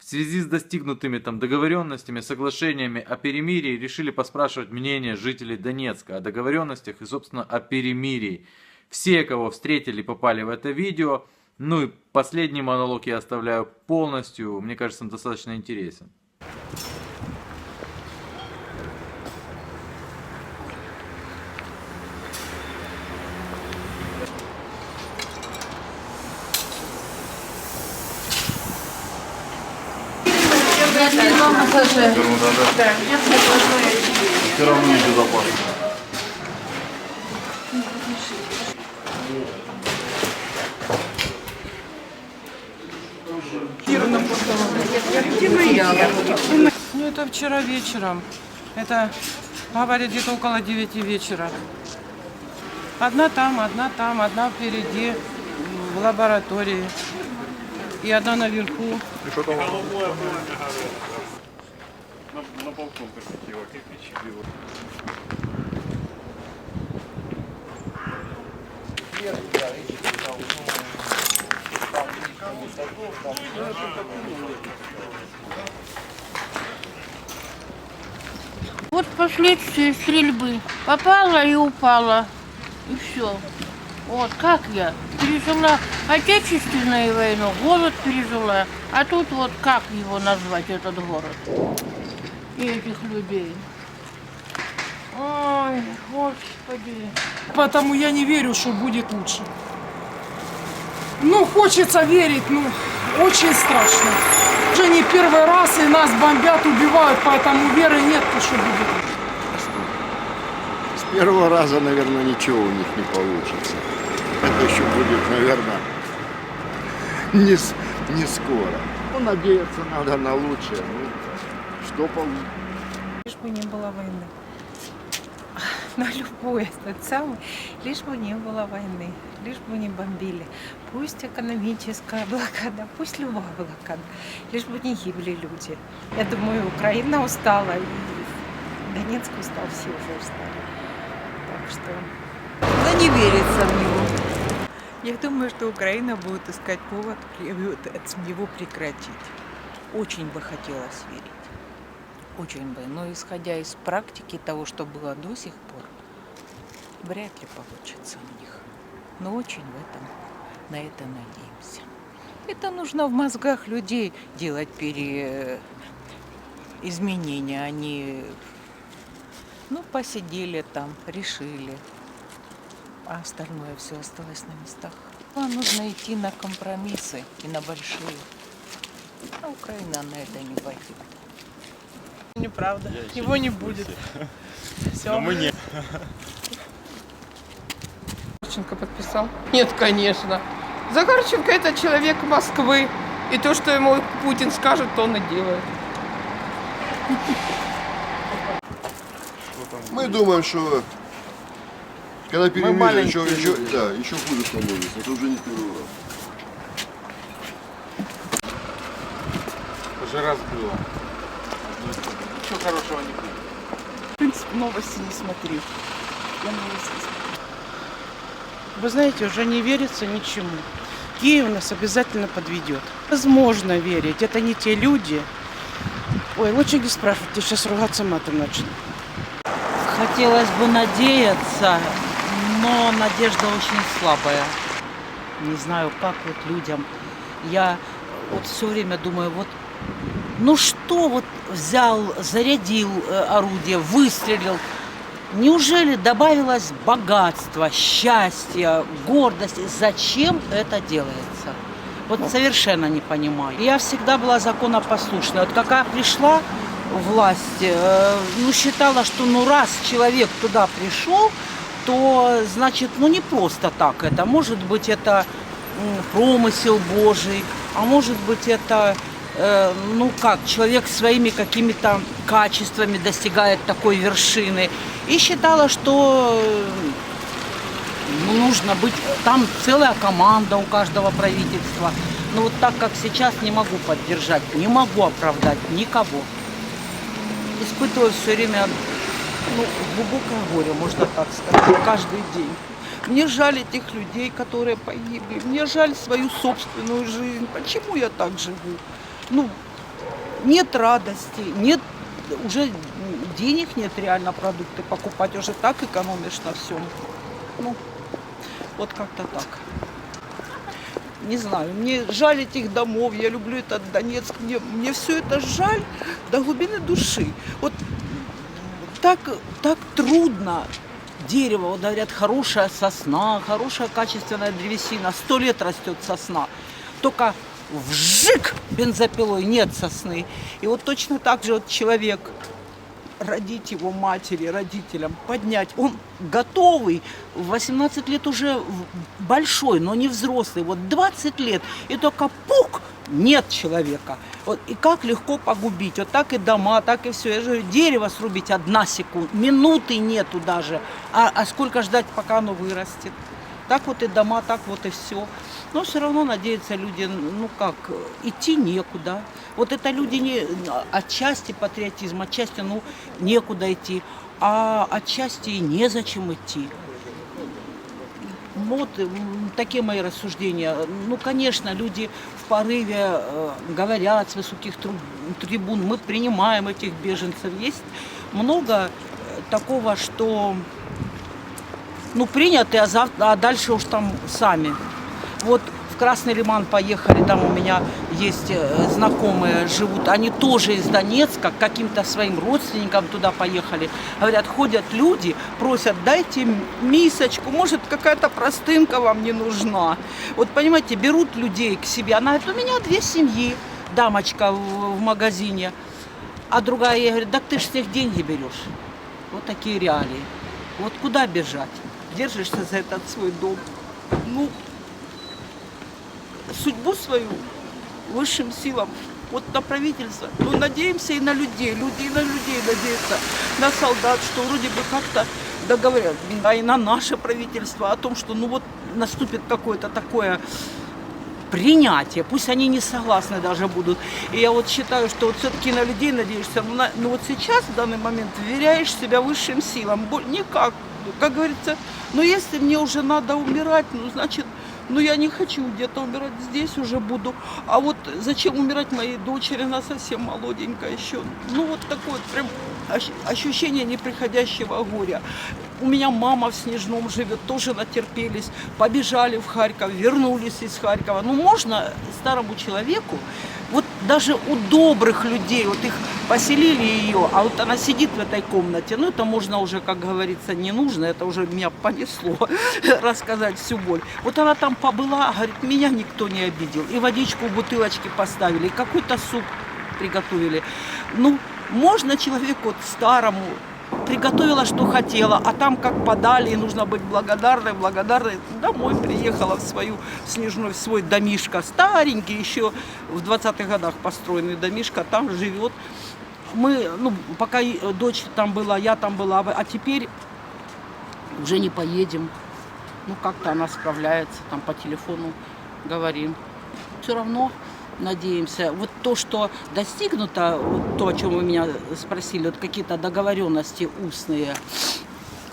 связи с достигнутыми там договоренностями, соглашениями о перемирии решили поспрашивать мнение жителей Донецка о договоренностях и, собственно, о перемирии. Все, кого встретили, попали в это видео. Ну и последний монолог я оставляю полностью. Мне кажется, он достаточно интересен. Все равно небезопасно. Ну, это вчера вечером. Это, говорят, где-то около 9 вечера. Одна там, одна впереди, в лаборатории. И одна наверху. И что там? На балкон прикрепила, кирпичи била. Вот последствия стрельбы. Попала и упала. И все. Вот как я пережила Отечественную войну, голод пережила. А тут вот как его назвать, этот город? И этих людей. Ой, Господи. Потому я не верю, что будет лучше. Ну, хочется верить, ну, очень страшно. Уже не первый раз, и нас бомбят, убивают, поэтому веры нет, что будет лучше. С первого раза, наверное, ничего у них не получится. Это еще будет, наверное, не скоро. Ну, надеяться надо на лучшее. Ну, что получится. Лишь бы не было войны. На любое, лишь бы не было войны, лишь бы не бомбили. Пусть экономическая блокада, пусть любая блокада, лишь бы не гибли люди. Я думаю, Украина устала, и Донецк устал, все уже устали. Так что... Да не верится в него. Я думаю, что Украина будет искать повод его прекратить. Очень бы хотелось верить. Очень бы. Но исходя из практики того, что было до сих пор, вряд ли получится у них. Но очень на это надеемся. Это нужно в мозгах людей делать изменения. Они, посидели там, решили. А остальное все осталось на местах. Нужно идти на компромиссы и на большие. А Украина на это не пойдет. Неправда. Его не будет. Все. Но мы не. Захарченко подписал? Нет, конечно. Захарченко это человек Москвы. И то, что ему Путин скажет, то он и делает. Мы думаем, что когда перемирие, еще хуже становится. Это уже не первый раз. Уже раз было. Ничего хорошего не будет. В принципе, новости не смотрю. Я новости не смотрю. Вы знаете, уже не верится ничему. Киев нас обязательно подведет. Возможно верить. Это не те люди. Ой, лучше не спрашивайте, сейчас ругаться матом начну. Хотелось бы надеяться, но надежда очень слабая. Не знаю, как вот людям. Я вот все время думаю, взял, зарядил орудие, выстрелил. Неужели добавилось богатство, счастье, гордость? Зачем это делается? Вот совершенно не понимаю. Я всегда была законопослушная. Вот какая пришла власть, считала, что раз человек туда пришел, то значит, не просто так это. Может быть, это промысел Божий, а может быть, это человек своими какими-то качествами достигает такой вершины. И считала, что нужно быть, там целая команда у каждого правительства. Но вот так, как сейчас, не могу поддержать, не могу оправдать никого. Испытываю все время глубокое горе, можно так сказать, каждый день. Мне жаль этих людей, которые погибли. Мне жаль свою собственную жизнь. Почему я так живу? нет радости, нет, уже денег нет реально продукты покупать, уже так экономишь на всем. Ну, вот как-то так. Не знаю, мне жаль этих домов, я люблю этот Донецк, мне все это жаль до глубины души. Вот так трудно. Дерево, вот говорят, хорошая сосна, хорошая качественная древесина, 100 лет растет сосна. Только вжик бензопилой, нет сосны. И вот точно так же вот человек, родить его матери, родителям, поднять, он готовый, в 18 лет уже большой, но не взрослый, вот 20 лет, и только пук, нет человека. Вот, и как легко погубить, вот так и дома, так и все. Я же говорю, дерево срубить 1 секунда, минуты нету даже, а сколько ждать, пока оно вырастет. Так вот и дома, так вот и все. Но все равно надеются люди, ну как, идти некуда. Вот это люди не отчасти патриотизм, отчасти, ну, некуда идти, а отчасти и незачем идти. Вот такие мои рассуждения. Ну, конечно, люди в порыве говорят с высоких трибун, мы принимаем этих беженцев. Есть много такого, что, ну, приняты, а дальше уж там сами. Вот в Красный Лиман поехали, там у меня есть знакомые, живут, они тоже из Донецка, к каким-то своим родственникам туда поехали. Говорят, ходят люди, просят, дайте мисочку, может, какая-то простынка вам не нужна. Вот, понимаете, берут людей к себе. Она говорит, у меня 2 семьи, дамочка в магазине. А другая ей говорит, так ты ж всех деньги берешь. Вот такие реалии. Вот куда бежать? Держишься за этот свой дом. Ну, судьбу свою высшим силам, вот на правительство. Ну, надеемся и на людей, люди и на людей надеются, на солдат, что вроде бы как-то договорят, а и на наше правительство о том, что ну вот наступит какое-то такое принятие, пусть они не согласны даже будут. И я вот считаю, что вот все-таки на людей надеешься, но вот сейчас, в данный момент, вверяешь себя высшим силам, никак, как говорится, но если мне уже надо умирать, ну, значит, ну, я не хочу где-то умирать, здесь уже буду. А вот зачем умирать моей дочери, она совсем молоденькая еще. Ну, вот такое вот прям ощущение неприходящего горя. У меня мама в Снежном живет, тоже натерпелись, побежали в Харьков, вернулись из Харькова. Ну, можно старому человеку, вот даже у добрых людей, вот их поселили ее, а вот она сидит в этой комнате, ну, это можно уже, как говорится, не нужно, это уже меня понесло рассказать всю боль. Вот она там побыла, говорит, меня никто не обидел, и водичку в бутылочке поставили, и какой-то суп приготовили. Ну, можно человеку вот старому, приготовила, что хотела, а там как подали, и нужно быть благодарной. Домой приехала в свой домишко, старенький, еще в 20-х годах построенный домишко, там живет. Мы, ну, пока дочь там была, я там была, а теперь уже не поедем. Ну, как-то она справляется, там по телефону говорим. Все равно надеемся. Вот то, что достигнуто, вот то, о чем вы меня спросили, вот какие-то договоренности устные,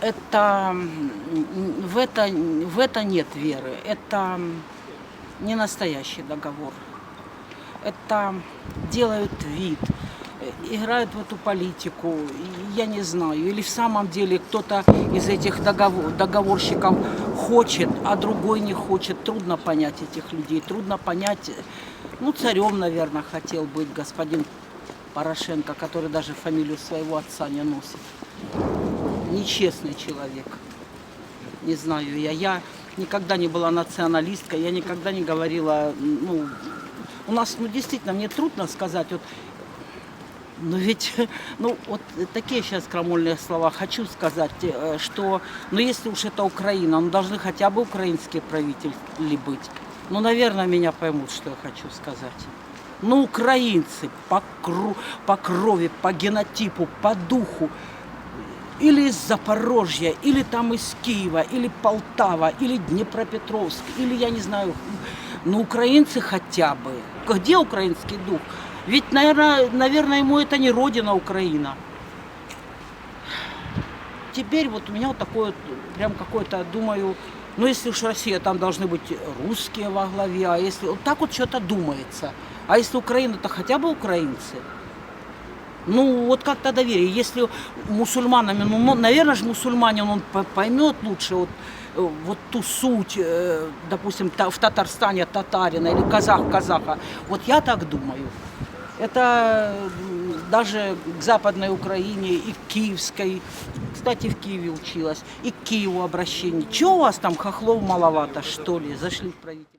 это в это нет веры. Это не настоящий договор. Это делают вид, играют в эту политику, я не знаю. Или в самом деле кто-то из этих договорщиков хочет, а другой не хочет. Трудно понять этих людей, трудно понять. Ну, царем, наверное, хотел быть господин Порошенко, который даже фамилию своего отца не носит. Нечестный человек. Не знаю, я никогда не была националисткой, я никогда не говорила, ну, у нас, ну, действительно, мне трудно сказать, вот, но ведь, ну, вот такие сейчас крамольные слова. Хочу сказать, что, ну, если уж это Украина, ну, должны хотя бы украинские правители быть. Ну, наверное, меня поймут, что я хочу сказать. Ну, украинцы по крови, по генотипу, по духу, или из Запорожья, или там из Киева, или Полтава, или Днепропетровск, или, я не знаю, ну, украинцы хотя бы. Где украинский дух? Ведь, наверное, ему это не родина Украина. Теперь вот у меня вот такое, прям какое-то, думаю, ну, если уж Россия, там должны быть русские во главе, а если вот так вот что-то думается. А если Украина, то хотя бы украинцы. Ну, вот как-то доверие. Если мусульманами, ну, наверное же мусульманин, он поймет лучше вот ту суть, допустим, в Татарстане татарина или казах казаха. Вот я так думаю. Это даже к Западной Украине и к Киевской. Кстати, в Киеве училась. И к Киеву обращение. Чего у вас там хохлов маловато, что ли? Зашли в правительство.